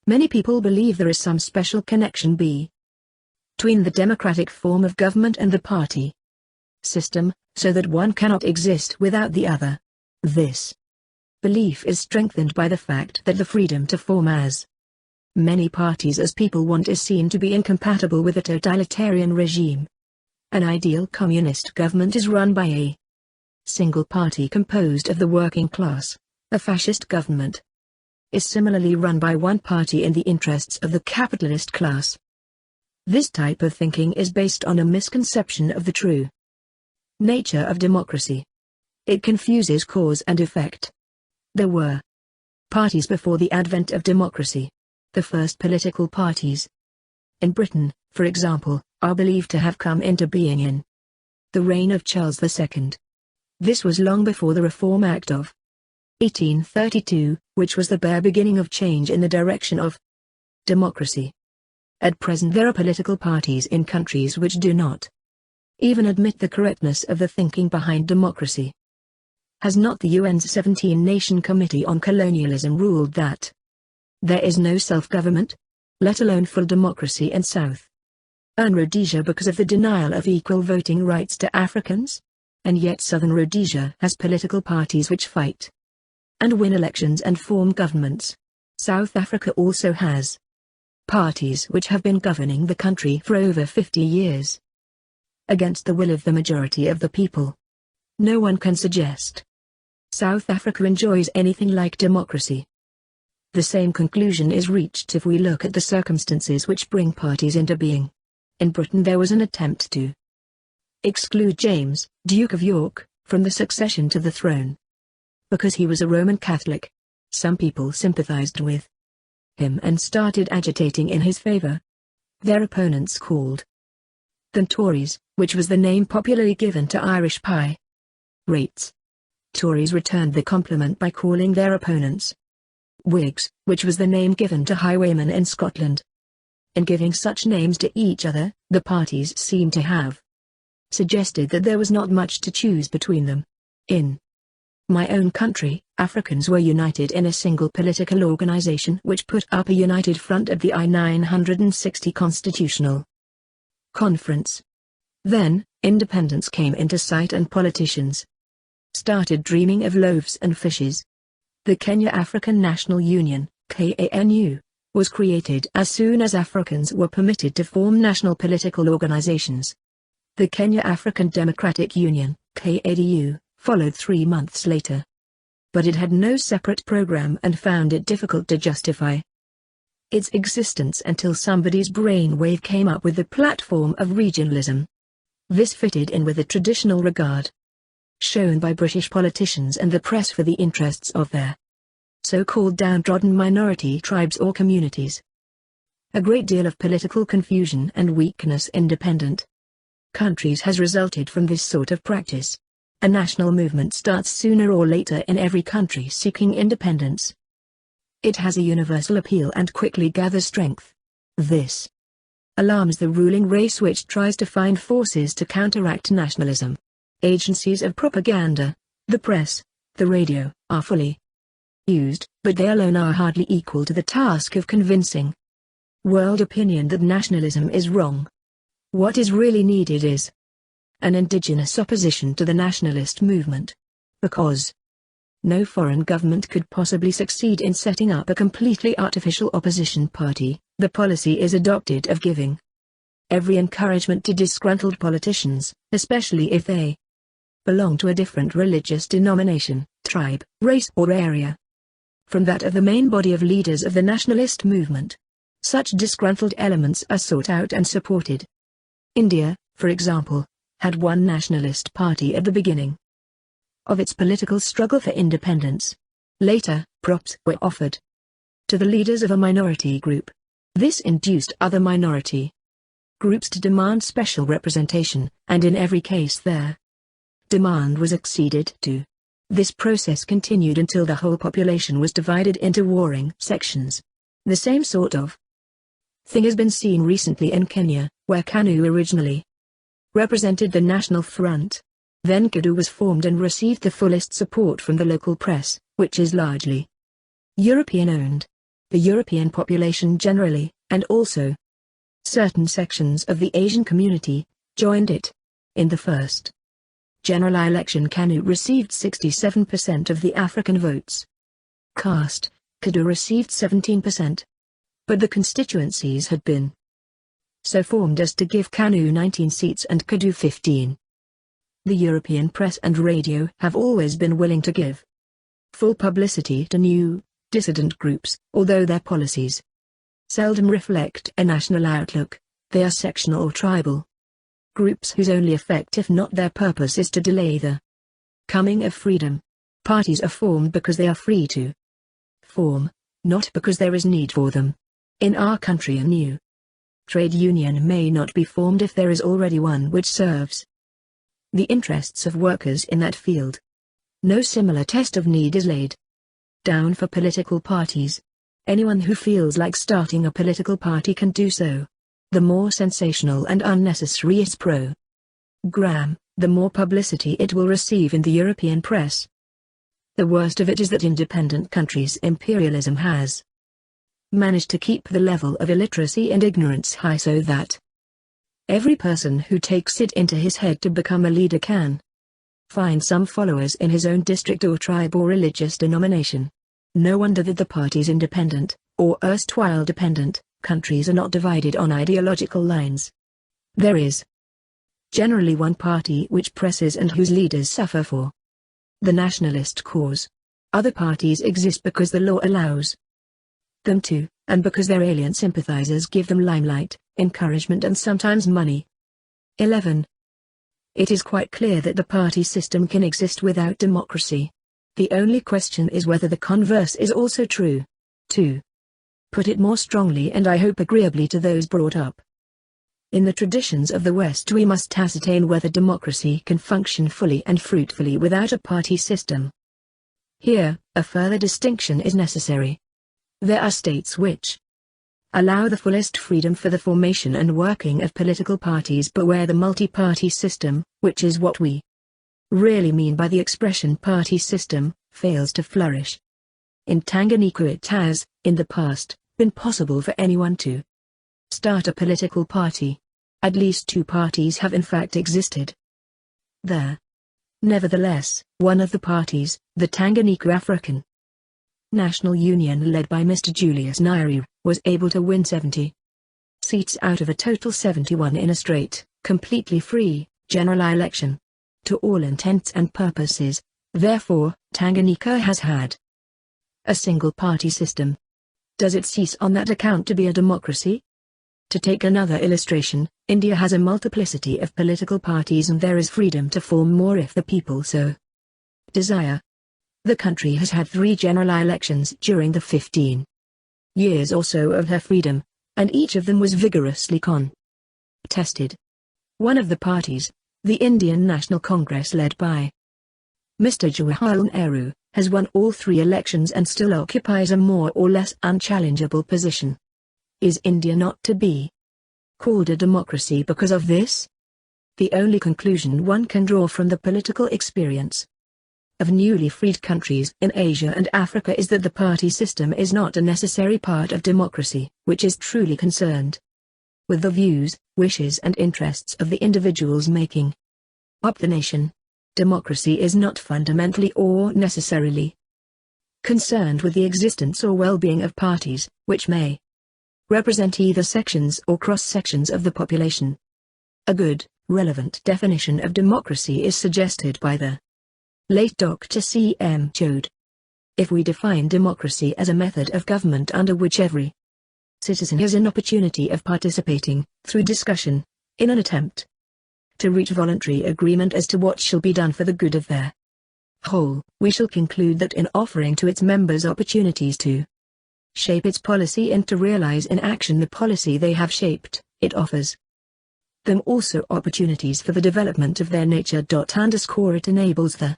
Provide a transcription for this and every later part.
Many people believe there is some special connection between the democratic form of government and the party system, so that one cannot exist without the other. This belief is strengthened by the fact that the freedom to form as many parties as people want is seen to be incompatible with a totalitarian regime. An ideal communist government is run by a single party composed of the working class. A fascist government is similarly run by one party in the interests of the capitalist class. This type of thinking is based on a misconception of the true nature of democracy. It confuses cause and effect. There were parties before the advent of democracy. The first political parties in Britain, for example, are believed to have come into being in the reign of Charles II. This was long before the Reform Act of 1832, which was the bare beginning of change in the direction of democracy. At present there are political parties in countries which do not even admit the correctness of the thinking behind democracy. Has not the UN's 17-Nation Committee on Colonialism ruled that there is no self-government, let alone full democracy in South Rhodesia because of the denial of equal voting rights to Africans? And yet Southern Rhodesia has political parties which fight and win elections and form governments. South Africa also has parties which have been governing the country for over 50 years, against the will of the majority of the people. No one can suggest South Africa enjoys anything like democracy. The same conclusion is reached if we look at the circumstances which bring parties into being. In Britain there was an attempt to exclude James, Duke of York, from the succession to the throne. Because he was a Roman Catholic, some people sympathized with him and started agitating in his favor. Their opponents called them Tories, which was the name popularly given to Irish pirates. Tories returned the compliment by calling their opponents Whigs, which was the name given to highwaymen in Scotland. In giving such names to each other, the parties seem to have suggested that there was not much to choose between them. In my own country, Africans were united in a single political organization which put up a united front at the I-960 Constitutional Conference. Then, independence came into sight and politicians started dreaming of loaves and fishes. The Kenya African National Union, KANU, was created as soon as Africans were permitted to form national political organizations. The Kenya African Democratic Union, KADU, followed 3 months later. But it had no separate program and found it difficult to justify its existence until somebody's brainwave came up with the platform of regionalism. This fitted in with the traditional regard shown by British politicians and the press for the interests of their so-called downtrodden minority tribes or communities. A great deal of political confusion and weakness in independent countries has resulted from this sort of practice. A national movement starts sooner or later in every country seeking independence. It has a universal appeal and quickly gathers strength. This alarms the ruling race which tries to find forces to counteract nationalism. Agencies of propaganda, the press, the radio, are fully used, but they alone are hardly equal to the task of convincing world opinion that nationalism is wrong. What is really needed is an indigenous opposition to the nationalist movement. Because no foreign government could possibly succeed in setting up a completely artificial opposition party, the policy is adopted of giving every encouragement to disgruntled politicians, especially if they belong to a different religious denomination, tribe, race or area from that of the main body of leaders of the nationalist movement. Such disgruntled elements are sought out and supported. India, for example, had one nationalist party at the beginning of its political struggle for independence. Later, props were offered to the leaders of a minority group. This induced other minority groups to demand special representation, and in every case their demand was acceded to. This process continued until the whole population was divided into warring sections. The same sort of thing has been seen recently in Kenya, where KANU originally represented the National Front. Then KADU was formed and received the fullest support from the local press, which is largely European-owned. the European population generally, and also certain sections of the Asian community, joined it. In the first general election, Kanu received 67% of the African votes. Caste, Kadu received 17%. But the constituencies had been so formed as to give Kanu 19 seats and Kadu 15. The European press and radio have always been willing to give full publicity to new, dissident groups, although their policies seldom reflect a national outlook. They are sectional or tribal groups whose only effect, if not their purpose, is to delay the coming of freedom. Parties are formed because they are free to form, not because there is need for them. In our country, a new trade union may not be formed if there is already one which serves the interests of workers in that field. No similar test of need is laid down for political parties. Anyone who feels like starting a political party can do so. The more sensational and unnecessary its program, the more publicity it will receive in the European press. The worst of it is that independent countries' imperialism has managed to keep the level of illiteracy and ignorance high so that every person who takes it into his head to become a leader can find some followers in his own district or tribe or religious denomination. No wonder that the party's independent, or erstwhile dependent, countries are not divided on ideological lines. There is generally one party which presses and whose leaders suffer for the nationalist cause. Other parties exist because the law allows them to, and because their alien sympathizers give them limelight, encouragement and sometimes money. 11. It is quite clear that the party system can exist without democracy. The only question is whether the converse is also true. 2. Put it more strongly, and I hope agreeably to those brought up in the traditions of the West, we must ascertain whether democracy can function fully and fruitfully without a party system. Here, a further distinction is necessary. There are states which allow the fullest freedom for the formation and working of political parties, but where the multi-party system, which is what we really mean by the expression party system, fails to flourish. In Tanganyika it has, in the past, been possible for anyone to start a political party. At least two parties have in fact existed there. Nevertheless, one of the parties, the Tanganyika African National Union led by Mr. Julius Nyerere, was able to win 70 seats out of a total 71 in a straight, completely free, general election. To all intents and purposes, therefore, Tanganyika has had a single-party system. Does it cease on that account to be a democracy? To take another illustration, India has a multiplicity of political parties and there is freedom to form more if the people so desire. The country has had 3 general elections during the 15 years or so of her freedom, and each of them was vigorously contested. One of the parties, the Indian National Congress led by Mr. Jawaharlal Nehru, has won all 3 elections and still occupies a more or less unchallengeable position. Is India not to be called a democracy because of this? The only conclusion one can draw from the political experience of newly freed countries in Asia and Africa is that the party system is not a necessary part of democracy, which is truly concerned with the views, wishes and interests of the individuals making up the nation. Democracy is not fundamentally or necessarily concerned with the existence or well-being of parties, which may represent either sections or cross-sections of the population. A good, relevant definition of democracy is suggested by the late Dr. C.M. Chode. If we define democracy as a method of government under which every citizen has an opportunity of participating, through discussion, in an attempt to reach voluntary agreement as to what shall be done for the good of their whole, we shall conclude that in offering to its members opportunities to shape its policy and to realize in action the policy they have shaped, it offers them also opportunities for the development of their nature. It enables the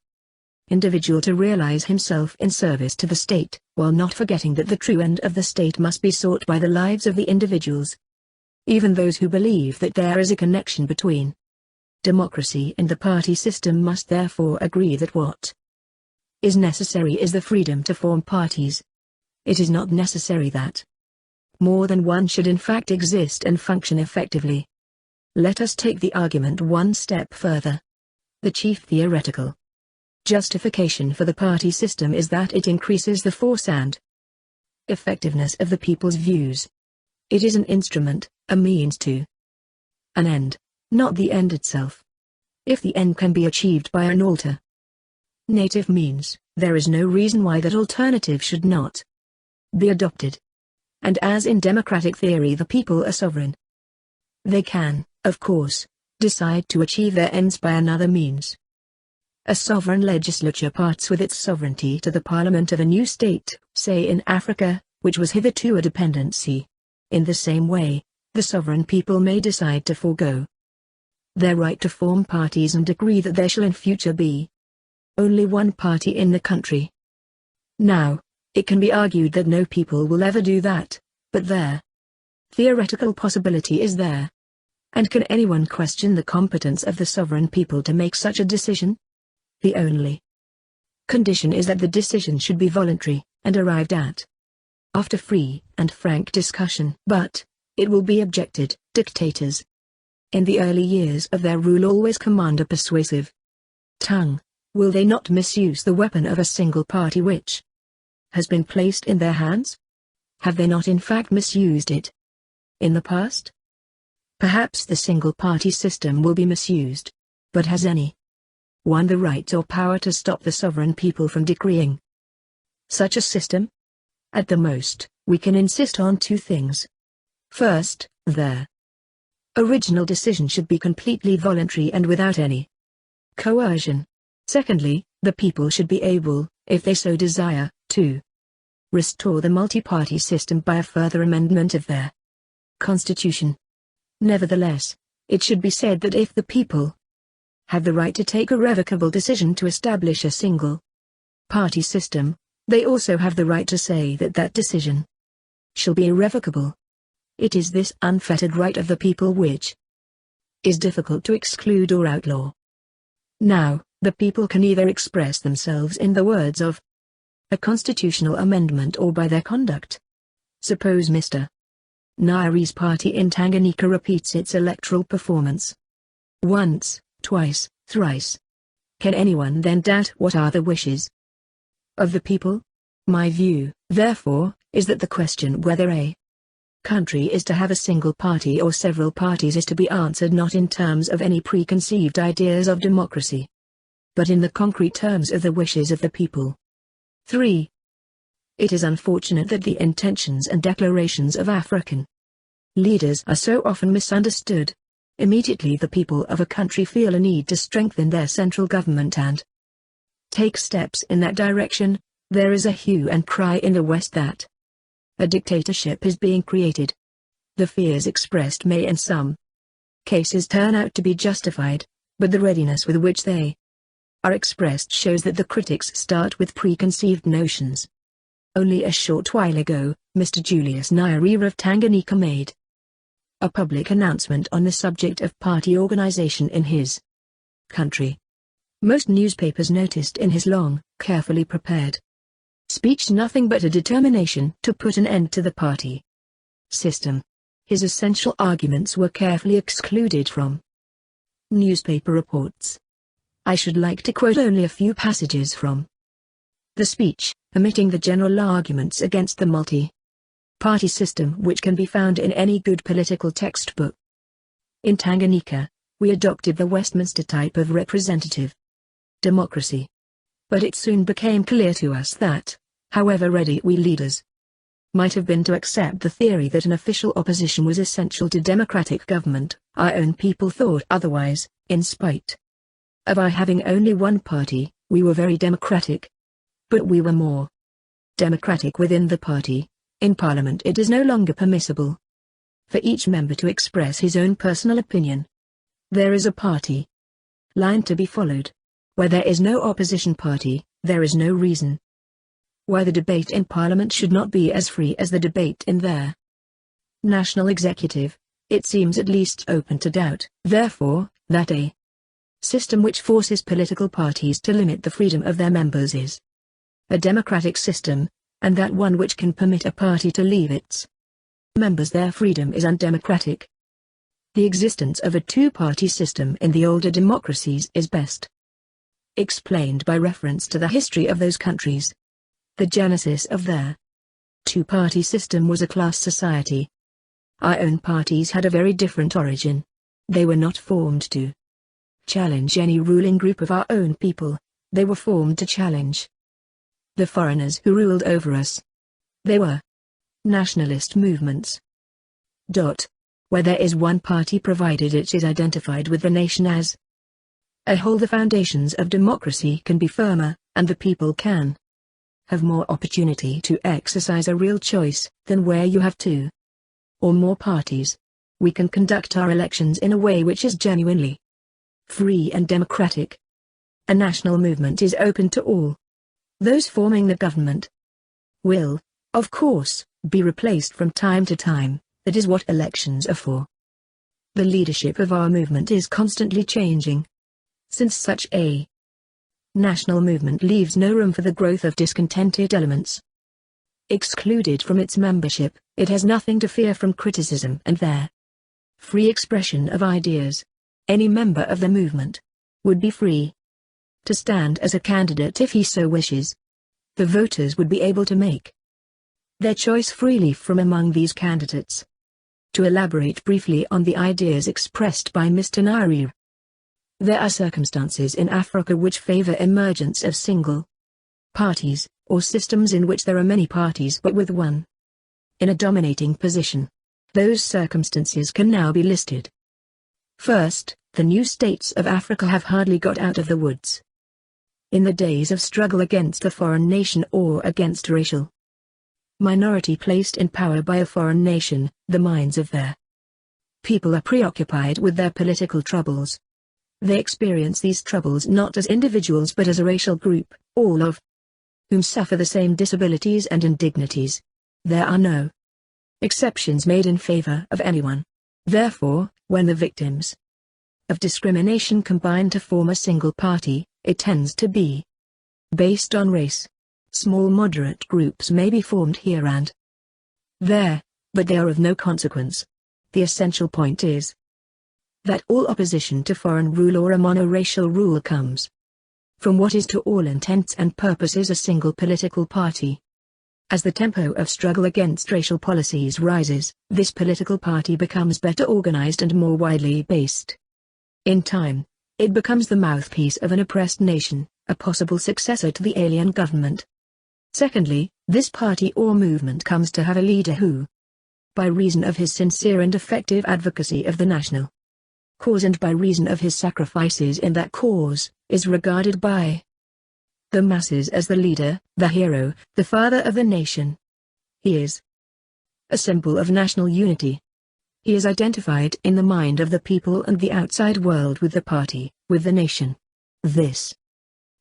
individual to realize himself in service to the state, while not forgetting that the true end of the state must be sought by the lives of the individuals. Even those who believe that there is a connection between democracy and the party system must therefore agree that what is necessary is the freedom to form parties. it is not necessary that more than one should in fact exist and function effectively. Let us take the argument one step further. The chief theoretical justification for the party system is that it increases the force and effectiveness of the people's views. It is an instrument, a means to an end, not the end itself. If the end can be achieved by an alternative means, there is no reason why that alternative should not be adopted. And as in democratic theory the people are sovereign, they can, of course, decide to achieve their ends by another means. A sovereign legislature parts with its sovereignty to the parliament of a new state, say in Africa, which was hitherto a dependency. In the same way, the sovereign people may decide to forego their right to form parties and decree that there shall in future be only one party in the country. Now, it can be argued that no people will ever do that, but their theoretical possibility is there. And can anyone question the competence of the sovereign people to make such a decision? The only condition is that the decision should be voluntary, and arrived at after free and frank discussion. But, it will be objected, dictators in the early years of their rule always command a persuasive tongue. Will they not misuse the weapon of a single party which has been placed in their hands? Have they not in fact misused it in the past? Perhaps the single-party system will be misused. But has any one the right or power to stop the sovereign people from decreeing such a system? At the most, we can insist on two things. First, their original decision should be completely voluntary and without any coercion. Secondly, the people should be able, if they so desire, to restore the multi-party system by a further amendment of their constitution. Nevertheless, it should be said that if the people have the right to take a revocable decision to establish a single-party system, they also have the right to say that that decision shall be irrevocable. It is this unfettered right of the people which is difficult to exclude or outlaw. Now, the people can either express themselves in the words of a constitutional amendment or by their conduct. Suppose Mr. Nyeri's party in Tanganyika repeats its electoral performance once, twice, thrice. Can anyone then doubt what are the wishes of the people? My view, therefore, is that the question whether a country is to have a single party or several parties is to be answered not in terms of any preconceived ideas of democracy, but in the concrete terms of the wishes of the people. 3. It is unfortunate that the intentions and declarations of African leaders are so often misunderstood. Immediately the people of a country feel a need to strengthen their central government and take steps in that direction, there is a hue and cry in the West that a dictatorship is being created. The fears expressed may in some cases turn out to be justified, but the readiness with which they are expressed shows that the critics start with preconceived notions. Only a short while ago, Mr. Julius Nyerere of Tanganyika made a public announcement on the subject of party organization in his country. Most newspapers noticed in his long, carefully prepared speech nothing but a determination to put an end to the party system. His essential arguments were carefully excluded from newspaper reports. I should like to quote only a few passages from the speech, omitting the general arguments against the multi-party system which can be found in any good political textbook. In Tanganyika, we adopted the Westminster type of representative democracy. But it soon became clear to us that, however ready we leaders might have been to accept the theory that an official opposition was essential to democratic government, our own people thought otherwise. In spite of our having only one party, we were very democratic. But we were more democratic within the party. In Parliament it is no longer permissible for each member to express his own personal opinion. There is a party line to be followed. Where there is no opposition party, there is no reason why the debate in Parliament should not be as free as the debate in their national executive. It seems at least open to doubt, therefore, that a system which forces political parties to limit the freedom of their members is a democratic system, and that one which can permit a party to leave its members their freedom is undemocratic. The existence of a two-party system in the older democracies is best explained by reference to the history of those countries. The genesis of their two-party system was a class society. Our own parties had a very different origin. They were not formed to challenge any ruling group of our own people, they were formed to challenge the foreigners who ruled over us. They were nationalist movements. Where there is one party provided it is identified with the nation as a whole, the foundations of democracy can be firmer, and the people can have more opportunity to exercise a real choice than where you have two or more parties. We can conduct our elections in a way which is genuinely free and democratic. A national movement is open to all. Those forming the government will, of course, be replaced from time to time. That is what elections are for. The leadership of our movement is constantly changing. Since such a national movement leaves no room for the growth of discontented elements excluded from its membership, it has nothing to fear from criticism and their free expression of ideas. Any member of the movement would be free to stand as a candidate if he so wishes. The voters would be able to make their choice freely from among these candidates. To elaborate briefly on the ideas expressed by Mr. Nair, there are circumstances in Africa which favor emergence of single parties, or systems in which there are many parties but with one in a dominating position. Those circumstances can now be listed. First, the new states of Africa have hardly got out of the woods. In the days of struggle against a foreign nation or against racial minority placed in power by a foreign nation, the minds of their people are preoccupied with their political troubles. They experience these troubles not as individuals but as a racial group, all of whom suffer the same disabilities and indignities. There are no exceptions made in favor of anyone. Therefore, when the victims of discrimination combine to form a single party, it tends to be based on race. Small moderate groups may be formed here and there, but they are of no consequence. The essential point is that all opposition to foreign rule or a monoracial rule comes from what is to all intents and purposes a single political party. As the tempo of struggle against racial policies rises, this political party becomes better organized and more widely based. In time, it becomes the mouthpiece of an oppressed nation, a possible successor to the alien government. Secondly, this party or movement comes to have a leader who, by reason of his sincere and effective advocacy of the national cause and by reason of his sacrifices in that cause, is regarded by the masses as the leader, the hero, the father of the nation. He is a symbol of national unity. He is identified in the mind of the people and the outside world with the party, with the nation. This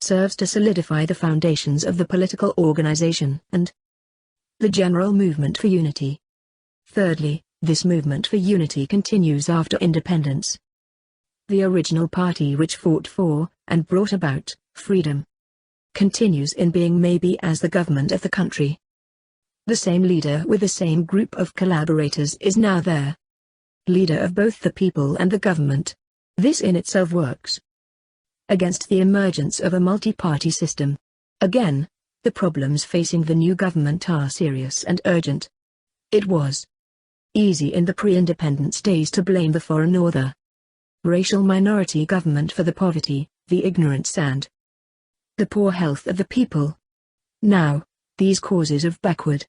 serves to solidify the foundations of the political organization and the general movement for unity. Thirdly, this movement for unity continues after independence. The original party which fought for, and brought about, freedom continues in being maybe as the government of the country. The same leader with the same group of collaborators is now there, leader of both the people and the government. This in itself works against the emergence of a multi-party system. Again, the problems facing the new government are serious and urgent. It was easy in the pre-independence days to blame the foreign or the racial minority government for the poverty, the ignorance and the poor health of the people. Now, these causes of backwardness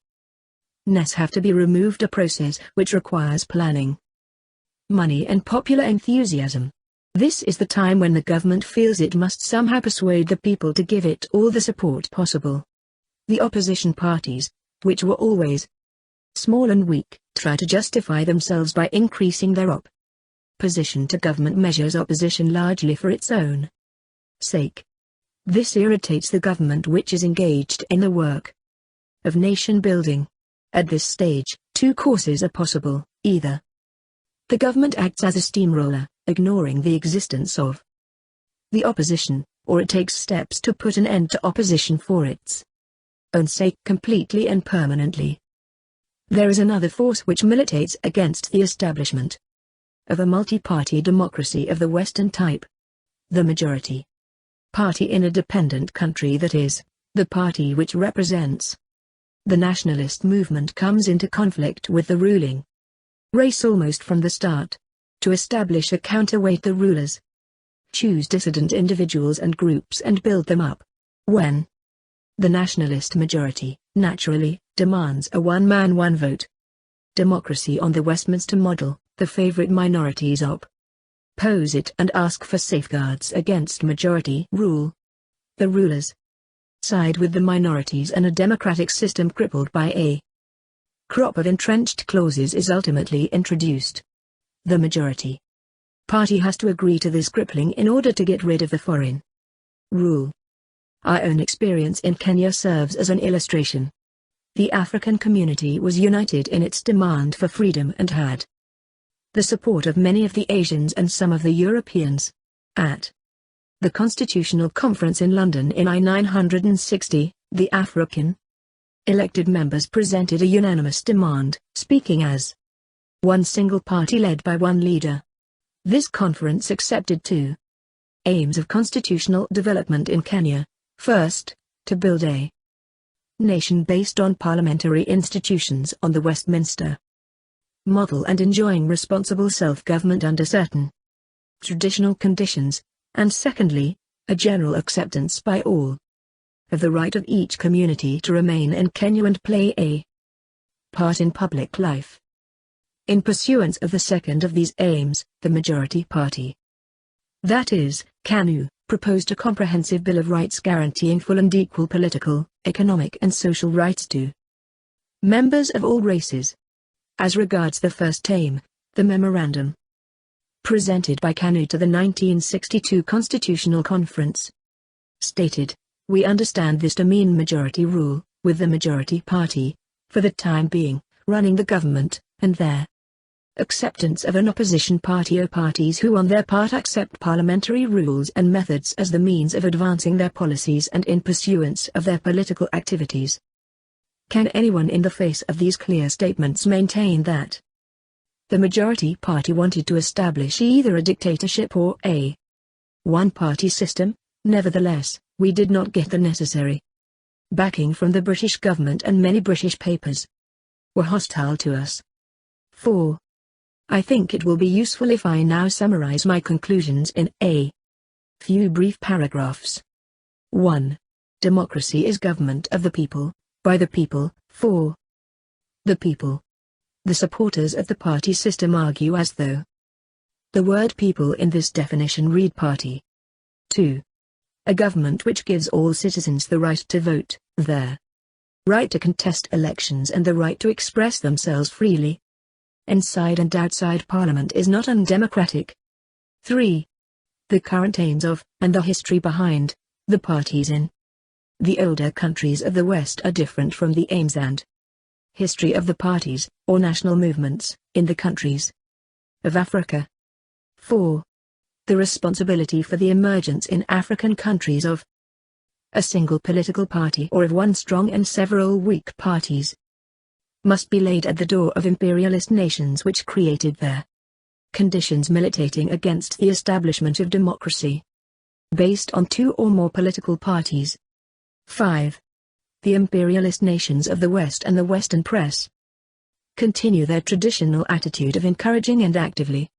have to be removed, a process which requires planning, money and popular enthusiasm. This is the time when the government feels it must somehow persuade the people to give it all the support possible. The opposition parties, which were always small and weak, try to justify themselves by increasing their opposition to government measures, opposition largely for its own sake. This irritates the government which is engaged in the work of nation building. At this stage, two courses are possible: either the government acts as a steamroller, ignoring the existence of the opposition, or it takes steps to put an end to opposition for its own sake completely and permanently. There is another force which militates against the establishment of a multi-party democracy of the Western type. The majority party in a dependent country, that is, the party which represents the nationalist movement, comes into conflict with the ruling race almost from the start. To establish a counterweight, the rulers choose dissident individuals and groups and build them up. When the nationalist majority, naturally, demands a one-man one-vote democracy on the Westminster model, the favorite minorities oppose it and ask for safeguards against majority rule. The rulers side with the minorities, and a democratic system crippled by a crop of entrenched clauses is ultimately introduced. The majority party has to agree to this crippling in order to get rid of the foreign rule. Our own experience in Kenya serves as an illustration. The African community was united in its demand for freedom and had the support of many of the Asians and some of the Europeans. At the Constitutional Conference in London in 1960, the African elected members presented a unanimous demand, speaking as one single party led by one leader. This conference accepted two aims of constitutional development in Kenya. First, to build a nation based on parliamentary institutions on the Westminster model and enjoying responsible self-government under certain traditional conditions, and secondly, a general acceptance by all of the right of each community to remain in Kenya and play a part in public life. In pursuance of the second of these aims, the majority party, that is, KANU, proposed a comprehensive Bill of Rights guaranteeing full and equal political, economic and social rights to members of all races. As regards the first aim, the memorandum presented by KANU to the 1962 Constitutional Conference stated, "We understand this to mean majority rule, with the majority party, for the time being, running the government, and their acceptance of an opposition party or parties who on their part accept parliamentary rules and methods as the means of advancing their policies and in pursuance of their political activities." Can anyone in the face of these clear statements maintain that the majority party wanted to establish either a dictatorship or a one-party system? Nevertheless, we did not get the necessary backing from the British government, and many British papers were hostile to us. 4. I think it will be useful if I now summarize my conclusions in a few brief paragraphs. 1. Democracy is government of the people, by the people, for the people. The supporters of the party system argue as though the word people in this definition read party. 2. A government which gives all citizens the right to vote, their right to contest elections and the right to express themselves freely inside and outside Parliament is not undemocratic. 3. The current aims of, and the history behind, the parties in the older countries of the West are different from the aims and history of the parties, or national movements, in the countries of Africa. 4. The responsibility for the emergence in African countries of a single political party or of one strong and several weak parties must be laid at the door of imperialist nations which created their conditions militating against the establishment of democracy based on two or more political parties. 5. The imperialist nations of the West and the Western press continue their traditional attitude of encouraging and actively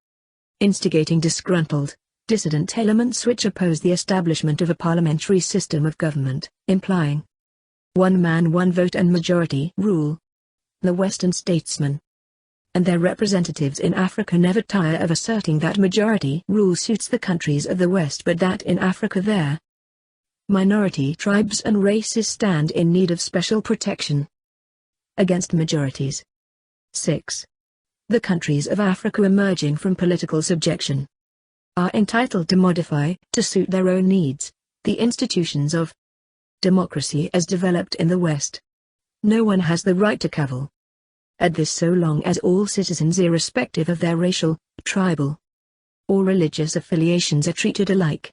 instigating disgruntled, dissident elements which oppose the establishment of a parliamentary system of government, implying one man one vote and majority rule. The Western statesmen and their representatives in Africa never tire of asserting that majority rule suits the countries of the West, but that in Africa their minority tribes and races stand in need of special protection against majorities. 6. The countries of Africa emerging from political subjection are entitled to modify, to suit their own needs, the institutions of democracy as developed in the West. No one has the right to cavil at this so long as all citizens, irrespective of their racial, tribal, or religious affiliations, are treated alike.